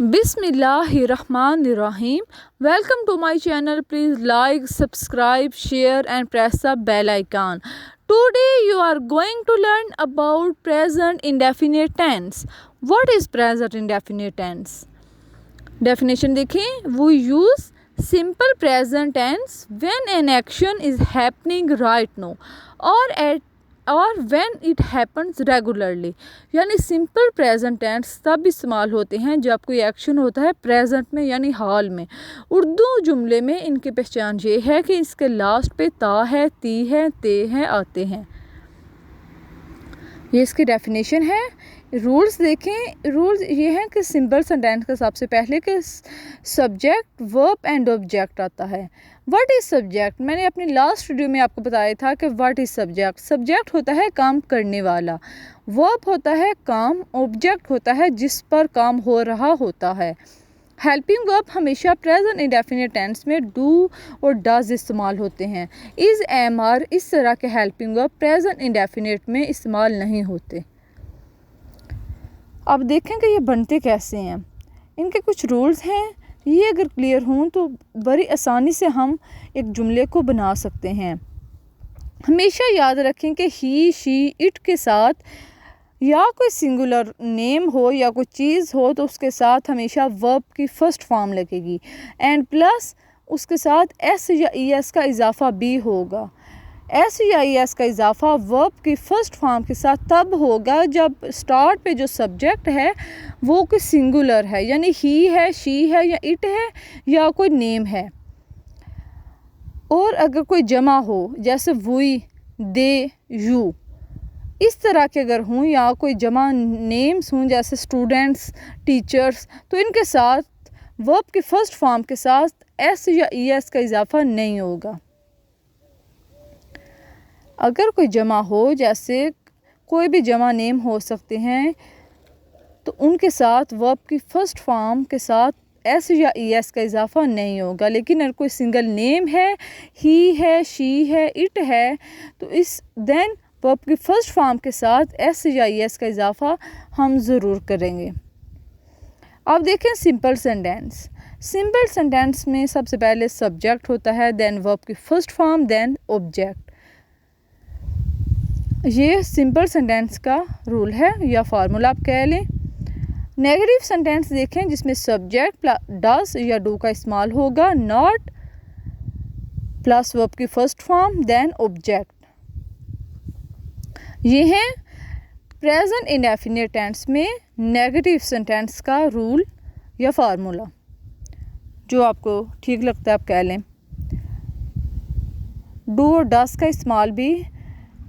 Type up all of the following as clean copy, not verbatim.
Bismillahirrahmanirrahim. Welcome to my channel. Please like, subscribe, share and press the bell icon. Today you are going to learn about present indefinite tense. What is present indefinite tense? Definition देखें. We use simple present tense when an action is happening right now or when it happens regularly. यानी simple present tense तब इस्तेमाल होते हैं जब कोई action होता है प्रेजेंट में यानी हाल में. उर्दू जुमले में इनकी पहचान ये है कि इसके लास्ट पे ता है, ती है, ते हैं, आते हैं. ये इसकी डेफिनेशन है. रूल्स देखें. रूल्स ये हैं कि सिंपल सेंटेंस का सबसे पहले कि सब्जेक्ट, वर्ब एंड ऑब्जेक्ट आता है. What is subject? मैंने अपनी लास्ट वीडियो में आपको बताया था कि व्हाट इज़ सब्जेक्ट. सब्जेक्ट होता है काम करने वाला, वर्ब होता है काम, ऑब्जेक्ट होता है जिस पर काम हो रहा होता है. हेल्पिंग वर्ब हमेशा प्रेजेंट इंडेफिनिट टेंस में डू और डज इस्तेमाल होते हैं. इज़, एम, आर इस तरह के हेल्पिंग वर्ब प्रेजेंट इंडेफिनिट में इस्तेमाल नहीं होते. अब देखें कि ये बनते कैसे हैं. इनके कुछ रूल्स हैं. ये अगर क्लियर हों तो बड़ी आसानी से हम एक जुमले को बना सकते हैं. हमेशा याद रखें कि ही, शी, इट के साथ या कोई सिंगुलर नेम हो या कोई चीज़ हो तो उसके साथ हमेशा वर्ब की फ़र्स्ट फॉर्म लगेगी एंड प्लस उसके साथ एस या ई एस का इजाफ़ा भी होगा. एस या ई एस का इजाफ़ा वर्ब की फ़र्स्ट फॉर्म के साथ तब होगा जब स्टार्ट पे जो सब्जेक्ट है वो कोई सिंगुलर है यानी ही है, शी है या इट है या कोई नेम है. और अगर कोई जमा हो जैसे वी, दे, यू इस तरह के अगर हों या कोई जमा नेम्स हों जैसे स्टूडेंट्स, टीचर्स तो इनके साथ वर्ब की फ़र्स्ट फॉर्म के साथ एस या ई एस का इजाफ़ा नहीं होगा. अगर कोई जमा हो जैसे कोई भी जमा नेम हो सकते हैं तो उनके साथ वर्ब की फ़र्स्ट फॉर्म के साथ एस या ई एस का इजाफ़ा नहीं होगा. लेकिन अगर कोई सिंगल नेम है, ही है, शी है, इट है तो इस देन वर्ब की फ़र्स्ट फॉर्म के साथ एस या ई एस का इजाफ़ा हम ज़रूर करेंगे. अब देखें सिंपल सेंटेंस. सिंपल सेंटेंस में सबसे पहले सब्जेक्ट होता है, देन वर्ब की फ़र्स्ट फॉर्म, देन ऑब्जेक्ट. ये सिंपल सेंटेंस का रूल है या फार्मूला आप कह लें. नेगेटिव सेंटेंस देखें जिसमें सब्जेक्ट डस या डू का इस्तेमाल होगा, नॉट प्लस वर्ब की फ़र्स्ट फॉर्म देन ऑब्जेक्ट. ये हैं प्रेजेंट इंडेफिनिट टेंस में नेगेटिव सेंटेंस का रूल या फार्मूला. जो आपको ठीक लगता है आप कह लें. डू और डस का इस्तेमाल भी.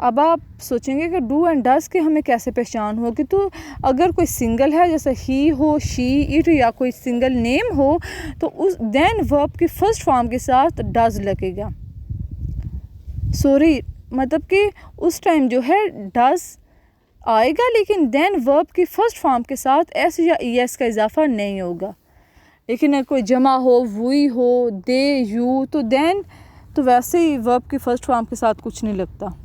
अब आप सोचेंगे कि डू एंड डस के हमें कैसे पहचान होगी. तो अगर कोई सिंगल है जैसे ही हो, शी, इट या कोई सिंगल नेम हो तो उस देन वर्ब की फ़र्स्ट फॉर्म के साथ डज लगेगा. सॉरी मतलब कि उस टाइम जो है डज आएगा लेकिन देन वर्ब की फ़र्स्ट फॉर्म के साथ एस या ई एस का इजाफ़ा नहीं होगा. लेकिन अगर कोई जमा हो, वी हो, दे, यू तो देन तो वैसे ही वर्ब की फ़र्स्ट फॉर्म के साथ कुछ नहीं लगता.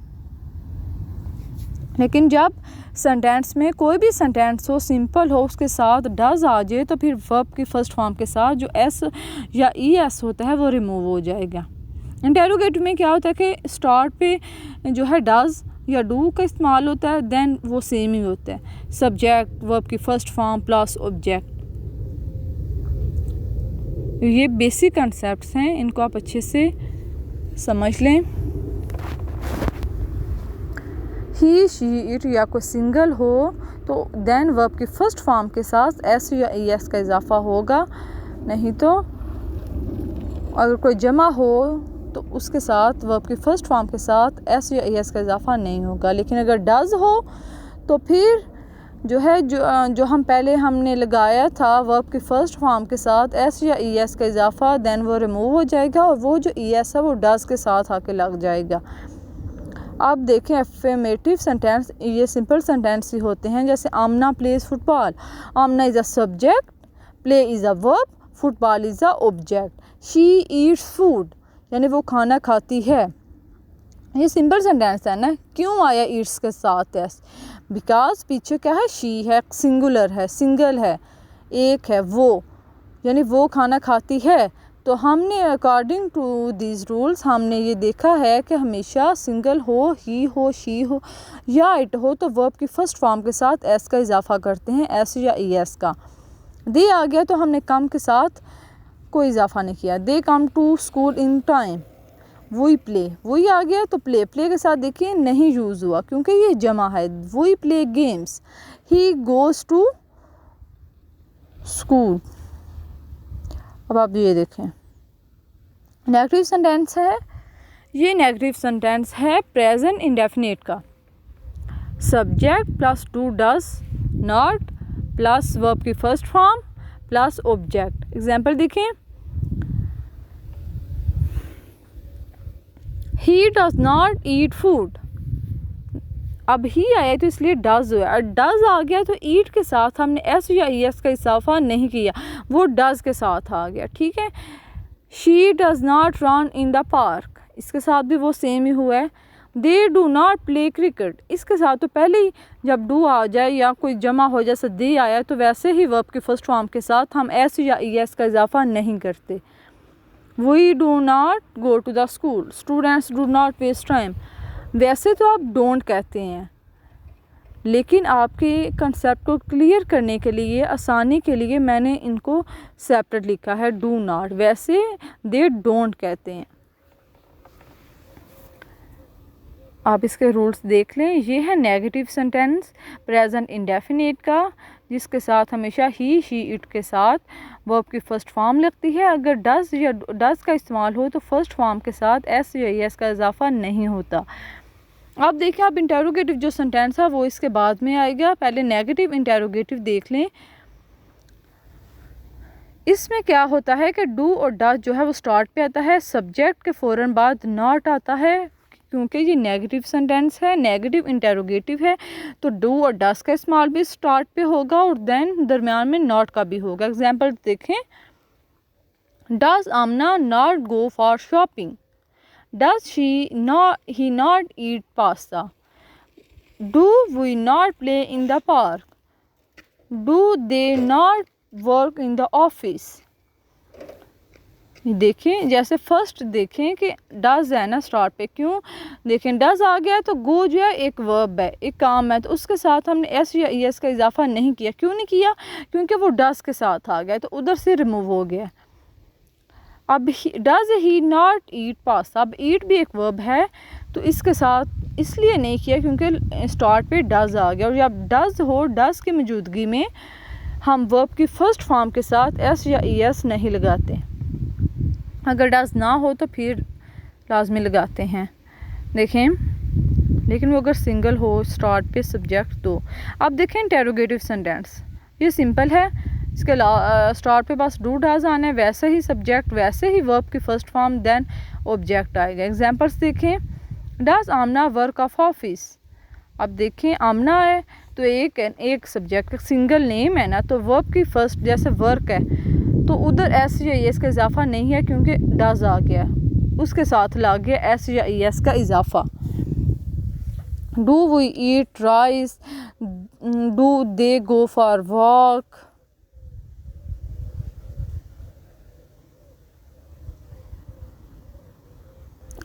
लेकिन जब सेंटेंस में कोई भी सेंटेंस हो, सिंपल हो, उसके साथ डज आ जाए तो फिर वर्ब की फ़र्स्ट फॉर्म के साथ जो एस या ई एस होता है वो रिमूव हो जाएगा. इंटेरोगेटिव में क्या होता है कि स्टार्ट पे जो है डज या डू का इस्तेमाल होता है, देन वो सेम ही होता है, सब्जेक्ट, वर्ब की फ़र्स्ट फॉर्म प्लस ऑब्जेक्ट. ये बेसिक कंसेप्ट्स हैं, इनको आप अच्छे से समझ लें. ही, शी, इट या कोई सिंगल हो तो देन वर्ब की फ़र्स्ट फॉर्म के साथ एस या ई एस का इजाफ़ा होगा. नहीं तो अगर कोई जमा हो तो उसके साथ वर्ब की फ़र्स्ट फॉर्म के साथ एस या ई एस का इजाफ़ा नहीं होगा. लेकिन अगर डज हो तो फिर जो है जो हम पहले हमने लगाया था वर्ब की फ़र्स्ट फॉर्म के साथ एस या ई एस का इजाफ़ा देन वो रिमूव हो जाएगा और वो जो ई एस है वो डज के साथ आके लग जाएगा. आप देखें एफर्मेटिव सेंटेंस ये सिंपल सेंटेंस ही होते हैं. जैसे Amna plays football. Amna is a subject, play is a verb, football is an object. She eats food यानी वो खाना खाती है. ये सिंपल सेंटेंस है ना. क्यों आया ईट्स के साथ एस? बिकॉज पीछे क्या है, शी है, सिंगुलर है, सिंगल है. एक है वो, यानी वो खाना खाती है। तो हमने अकॉर्डिंग टू दीज रूल्स हमने ये देखा है कि हमेशा सिंगल हो, ही हो, शी हो या इट हो, तो वर्ब की फर्स्ट फॉर्म के साथ एस का इजाफा करते हैं, एस या ई एस का। दे आ गया तो हमने कम के साथ कोई इजाफा नहीं किया। They come to school in time, वही प्ले, वही आ गया तो प्ले, प्ले के साथ देखिए नहीं यूज़ हुआ क्योंकि ये जमा है। वही play games, he goes to school. अब आप ये देखें नेगेटिव सेंटेंस है, ये नेगेटिव सेंटेंस है प्रेजेंट इंडेफिनिट का। Subject plus do does not plus verb की first form plus object. Example देखें, he does not eat food. अब ही आया तो इसलिए डज हुआ, और डज आ गया तो ईट के साथ हमने एस या ई एस का इजाफा नहीं किया, वो डज के साथ आ गया। ठीक है, she does not run in the park, इसके साथ भी वो सेम ही हुआ है। They do not play cricket, इसके साथ तो पहले ही जब डू आ जाए या कोई जमा हो जैसे दे आया तो वैसे ही वर्ब की फर्स्ट फॉर्म के साथ हम एस या ई एस का इजाफा नहीं करते। We do not go to the school, students do not waste time. वैसे तो आप डोंट कहते हैं, लेकिन आपके कंसेप्ट को क्लियर करने के लिए, आसानी के लिए मैंने इनको सेपरेट लिखा है डू नॉट, वैसे दे डोंट कहते हैं। आप इसके रूल्स देख लें। ये है नेगेटिव सेंटेंस प्रेजेंट इंडेफिनिट का, जिसके साथ हमेशा ही, शी, इट के साथ वर्ब की फर्स्ट फॉर्म लगती है। अगर डज या डज का इस्तेमाल हो तो फर्स्ट फॉर्म के साथ एस या एस का इजाफा नहीं होता। अब देखिए, आप इंटेरोगेटिव जो सेंटेंस है वो इसके बाद में आएगा, पहले नेगेटिव इंटेरोगेटिव देख लें। इसमें क्या होता है कि डू और डज जो है वो स्टार्ट पे आता है, सब्जेक्ट के फ़ौरन बाद नॉट आता है, क्योंकि ये नेगेटिव सेंटेंस है, नेगेटिव इंटेरोगेटिव है, तो डू और डज का इस्तेमाल भी स्टार्ट पे होगा और देन दरमियान में नॉट का भी होगा। एग्जांपल देखें, does Amna not go for shopping, does he not eat pasta, do we not play in the park, do they not work in the office. देखें, जैसे फर्स्ट देखें कि डज है ना स्टार्ट पे, क्यों देखें डज आ गया तो गो जो है एक वर्ब है, एक काम है, तो उसके साथ हमने एस या ई एस का इजाफा नहीं किया। क्यों नहीं किया? क्योंकि वो डज के साथ आ गया तो उधर से रिमूव हो गया। अब does he not eat pasta, अब ईट भी एक वर्ब है तो इसके साथ इसलिए नहीं किया क्योंकि स्टार्ट पे डज आ गया, और जब डज हो, डज की मौजूदगी में हम वर्ब की फर्स्ट फॉर्म के साथ एस या ई एस नहीं लगाते। अगर डज ना हो तो फिर लाजमी लगाते हैं। देखें, लेकिन वो अगर सिंगल हो, स्टार्ट पे सब्जेक्ट तो। अब देखें इंटेरोगेटिव सेंटेंस, ये सिंपल है, इसके स्टार्ट पे बस डू डज आना है, वैसे ही सब्जेक्ट, वैसे ही वर्ब की फर्स्ट फॉर्म, देन ऑब्जेक्ट आएगा। एग्जांपल्स देखें, does Amna work of office. अब देखें आमना है तो एक सब्जेक्ट का सिंगल नेम है ना, तो वर्ब की फर्स्ट जैसे वर्क है तो उधर एस या एस का इजाफा नहीं है क्योंकि डज आ गया, उसके साथ ला गया एस या एस का इजाफा। Do we eat rice, do they go for walk.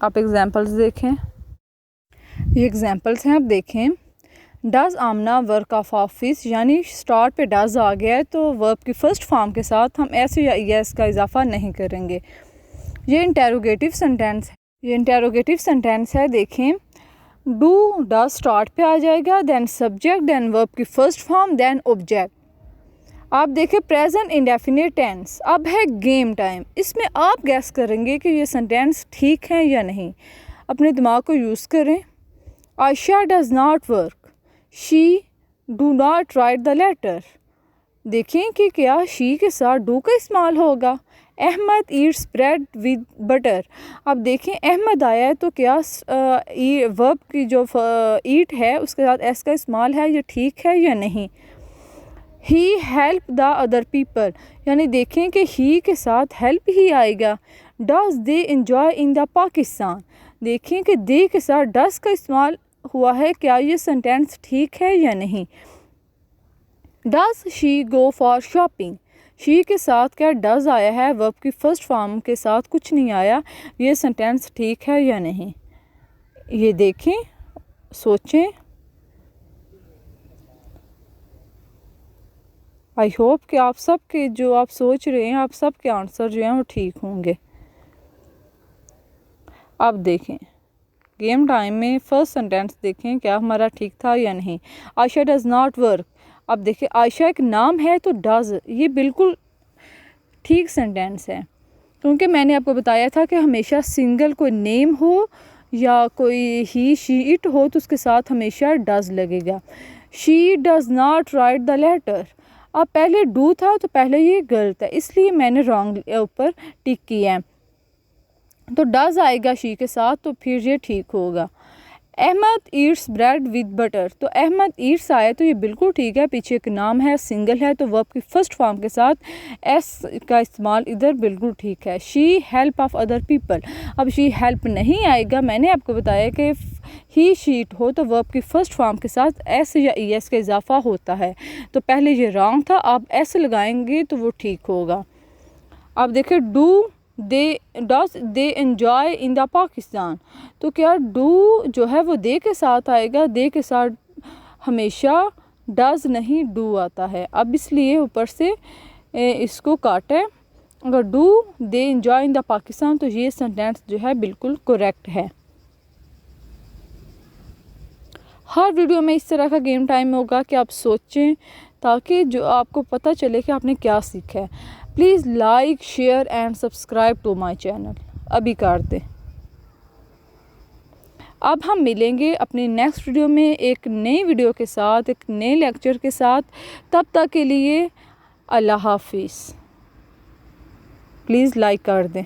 आप एग्जांपल्स देखें, ये एग्जांपल्स हैं, आप देखें। Does Amna work of office, यानी स्टार्ट पे डज आ गया है तो वर्ब की फर्स्ट फॉर्म के साथ हम एस या एस का इजाफा नहीं करेंगे। ये इंटेरोगेटिव सेंटेंस है, ये इंटेरोगेटिव सेंटेंस है। देखें, डू डज स्टार्ट पे आ जाएगा, देन सब्जेक्ट, देन वर्ब की फर्स्ट फॉर्म, देन ऑब्जेक्ट। आप देखें प्रेजेंट इंडेफिनिट टेंस, अब है गेम टाइम। इसमें आप गैस करेंगे कि ये सेंटेंस ठीक है या नहीं, अपने दिमाग को यूज़ करें। Ayesha does not work, she do not write the letter. देखें कि क्या शी के साथ डू का इस्तेमाल होगा। Ahmed eats bread with butter. अब देखें अहमद आया है तो क्या वर्ब की जो ईट है उसके साथ एस का इस्तेमाल है, ये ठीक है या नहीं। ही हेल्प द अदर पीपल, यानी देखें कि ही के साथ हेल्प ही आएगा। Does they enjoy in the Pakistan. देखें कि दे के साथ डज का इस्तेमाल हुआ है, क्या ये सेंटेंस ठीक है या नहीं। Does she go for shopping, she के साथ क्या डज आया है, वर्ब की फर्स्ट फॉर्म के साथ कुछ नहीं आया। ये सेंटेंस ठीक है या नहीं, ये देखें, सोचें। आई होप कि आप सब के जो आप सोच रहे हैं, आप सब के आंसर जो हैं वो ठीक होंगे। अब देखें गेम टाइम में फर्स्ट सेंटेंस देखें क्या हमारा ठीक था या नहीं। आयशा डज़ नॉट वर्क, अब देखिए आयशा एक नाम है तो डज़ ये बिल्कुल ठीक सेंटेंस है, क्योंकि मैंने आपको बताया था कि हमेशा सिंगल कोई नेम हो या कोई ही शी इट हो तो उसके साथ हमेशा डज़ लगेगा। She does not write the letter, अब पहले डू था तो पहले ये गलत है, इसलिए मैंने रॉन्ग ऊपर टिक किया है, तो डज़ आएगा शी के साथ तो फिर ये ठीक होगा। Ahmed eats bread with butter, तो अहमद ईट्स आया तो ये बिल्कुल ठीक है, पीछे एक नाम है, सिंगल है, तो वर्ब की फर्स्ट फॉर्म के साथ एस का इस्तेमाल इधर बिल्कुल ठीक है। She help of other people, अब शी हेल्प नहीं आएगा, मैंने आपको बताया कि ही शीट हो तो वर्ब की फर्स्ट फॉर्म के साथ एस या ई एस का इजाफा होता है, तो पहले ये रॉन्ग था, आप एस लगाएंगे तो वो ठीक होगा। अब देखिए do they enjoy in the Pakistan, तो क्या डू जो है वो दे के साथ आएगा, दे के साथ हमेशा डज नहीं डू आता है, अब इसलिए ऊपर से इसको काटें। अगर do they enjoy in the Pakistan तो ये सेंटेंस जो है बिल्कुल करेक्ट है। हर वीडियो में इस तरह का गेम टाइम होगा कि आप सोचें ताकि जो आपको पता चले कि आपने क्या सीखा है। Please like share and subscribe to my channel, अभी कर दें। अब हम मिलेंगे अपनी नेक्स्ट वीडियो में एक नई वीडियो के साथ, एक नए लेक्चर के साथ। तब तक के लिए अल्लाह हाफिज़। प्लीज़ लाइक कर दें।